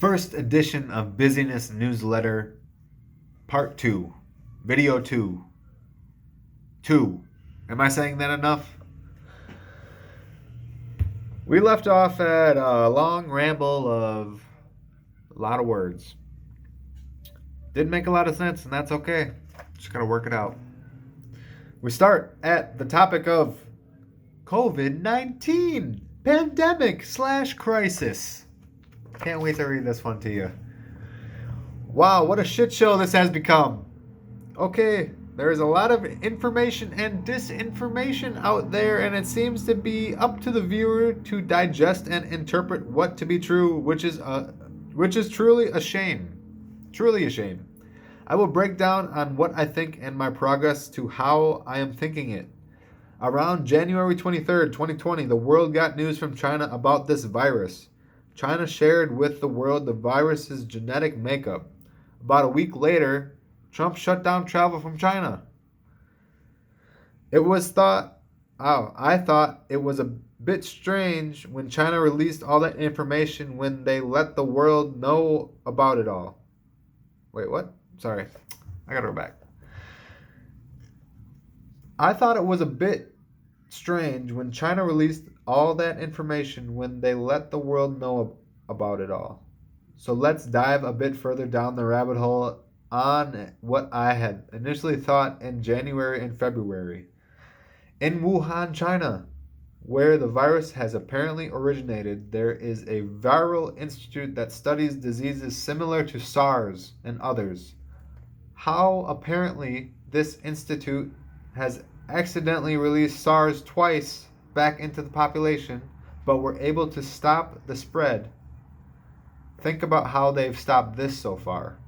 first edition of Busyness newsletter, part 2, video 2. 2. Am I saying that enough? We left off at a long ramble of a lot of words. Didn't make a lot of sense, and that's okay. Just gotta work it out. We start at the topic of COVID-19 pandemic/crisis. Can't wait to read this one to you. Wow, what a shit show this has become. Okay, there is a lot of information and disinformation out there, and it seems to be up to the viewer to digest and interpret what to be true, which is truly a shame. Truly a shame. I will break down on what I think and my progress to how I am thinking it. Around January 23rd, 2020, the world got news from China about this virus. China shared with the world the virus's genetic makeup. About a week later, Trump shut down travel from China. I thought it was a bit strange when China released all that information when they let the world know about it all. Wait, what? Sorry. I gotta go back. I thought it was a bit strange when China released all that information when they let the world know about it all. So let's dive a bit further down the rabbit hole on what I had initially thought in January and February. In Wuhan, China, where the virus has apparently originated, there is a viral institute that studies diseases similar to SARS and others. How apparently this institute has accidentally released SARS twice back into the population, but were able to stop the spread. Think about how they've stopped this so far.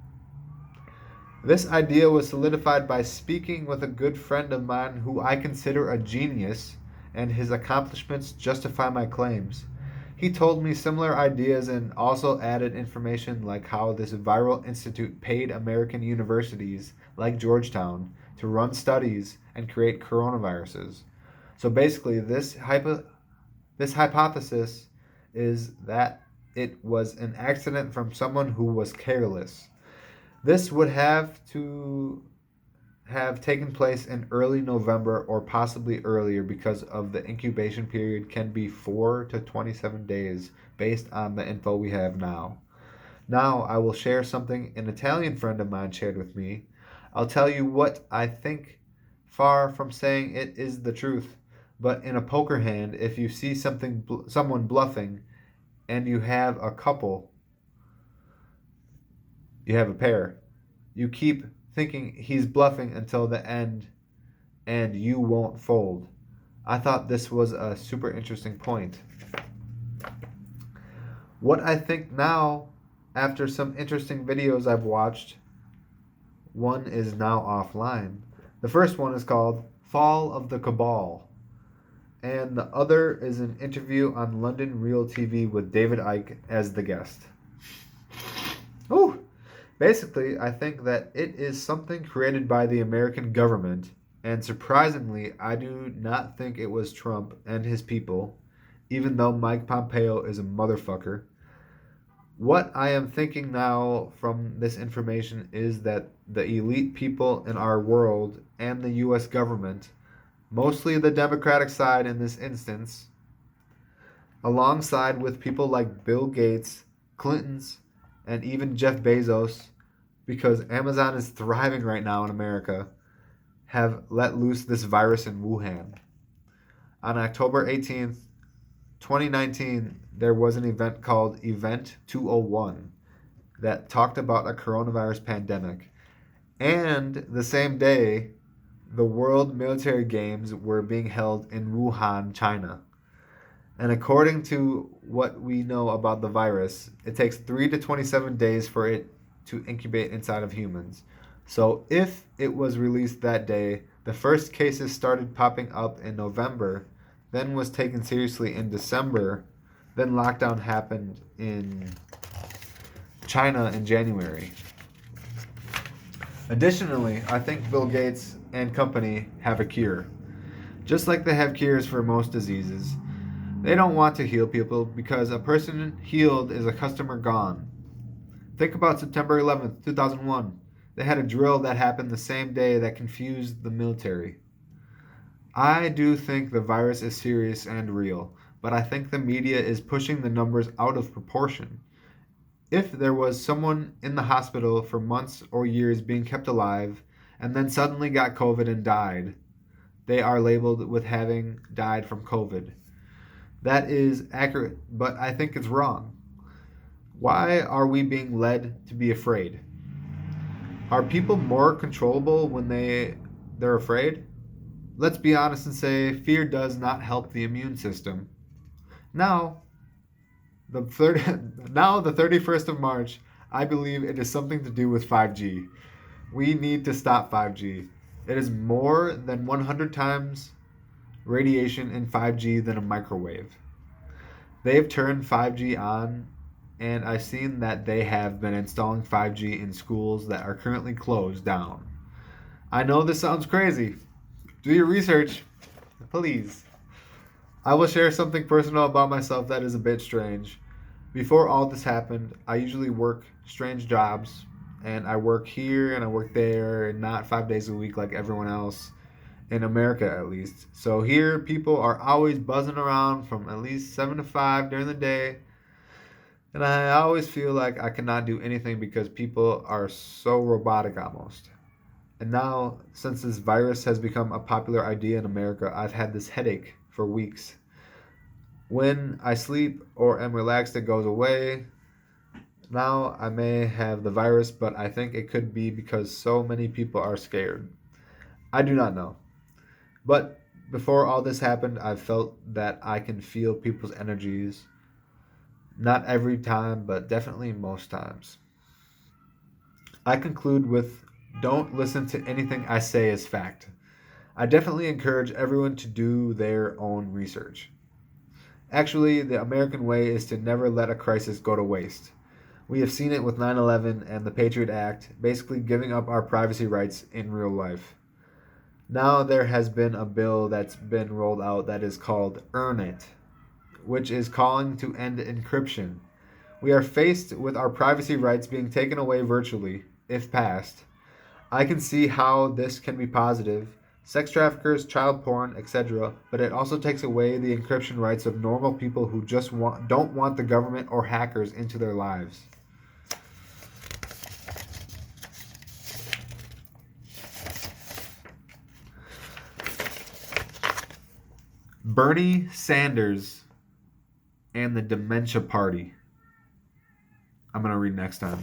This idea was solidified by speaking with a good friend of mine who I consider a genius, and his accomplishments justify my claims. He told me similar ideas and also added information like how this viral institute paid American universities like Georgetown to run studies and create coronaviruses. So basically, this hypothesis is that it was an accident from someone who was careless. This would have to have taken place in early November or possibly earlier because of the incubation period can be 4 to 27 days based on the info we have now. Now I will share something an Italian friend of mine shared with me. I'll tell you what I think, far from saying it is the truth, but in a poker hand, if you see someone bluffing and you have a couple, you have a pair, you keep thinking he's bluffing until the end and you won't fold. I thought this was a super interesting point. What I think now, after some interesting videos I've watched, one is now offline. The first one is called Fall of the Cabal, and the other is an interview on London Real TV with David Icke as the guest. Ooh! Basically, I think that it is something created by the American government, and surprisingly, I do not think it was Trump and his people, even though Mike Pompeo is a motherfucker. What I am thinking now from this information is that the elite people in our world and the US government, mostly the Democratic side in this instance, alongside with people like Bill Gates, Clinton's, and even Jeff Bezos, because Amazon is thriving right now in America, have let loose this virus in Wuhan. On October 18th, 2019, there was an event called Event 201 that talked about a coronavirus pandemic. And the same day, the World Military Games were being held in Wuhan, China. And according to what we know about the virus, it takes 3 to 27 days for it to incubate inside of humans. So if it was released that day, the first cases started popping up in November, then was taken seriously in December, then lockdown happened in China in January. Additionally, I think Bill Gates and company have a cure. Just like they have cures for most diseases, they don't want to heal people because a person healed is a customer gone. Think about September 11th, 2001. They had a drill that happened the same day that confused the military. I do think the virus is serious and real, but I think the media is pushing the numbers out of proportion. If there was someone in the hospital for months or years being kept alive and then suddenly got COVID and died, they are labeled with having died from COVID. That is accurate, but I think it's wrong. Why are we being led to be afraid? Are people more controllable when they're afraid? Let's be honest and say fear does not help the immune system. Now, now the 31st of March, I believe it is something to do with 5G. We need to stop 5G. It is more than 100 times radiation in 5G than a microwave. They've turned 5G on, and I've seen that they have been installing 5G in schools that are currently closed down. I know this sounds crazy. Do your research, please. I will share something personal about myself that is a bit strange. Before all this happened, I usually work strange jobs, and I work here and I work there, and not 5 days a week like everyone else, in America at least. So here, people are always buzzing around from at least 7 to 5 during the day, and I always feel like I cannot do anything because people are so robotic almost. And now, since this virus has become a popular idea in America, I've had this headache for weeks. When I sleep or am relaxed, it goes away. Now I may have the virus, but I think it could be because so many people are scared. I do not know. But before all this happened, I felt that I can feel people's energies. Not every time, but definitely most times. I conclude with don't listen to anything I say as fact. I definitely encourage everyone to do their own research. Actually, the American way is to never let a crisis go to waste. We have seen it with 9/11 and the Patriot Act, basically giving up our privacy rights in real life. Now there has been a bill that's been rolled out that is called Earn It, which is calling to end encryption. We are faced with our privacy rights being taken away virtually, if passed. I can see how this can be positive. Sex traffickers, child porn, etc., but it also takes away the encryption rights of normal people who just don't want the government or hackers into their lives. Bernie Sanders and the Dementia Party. I'm going to read next time.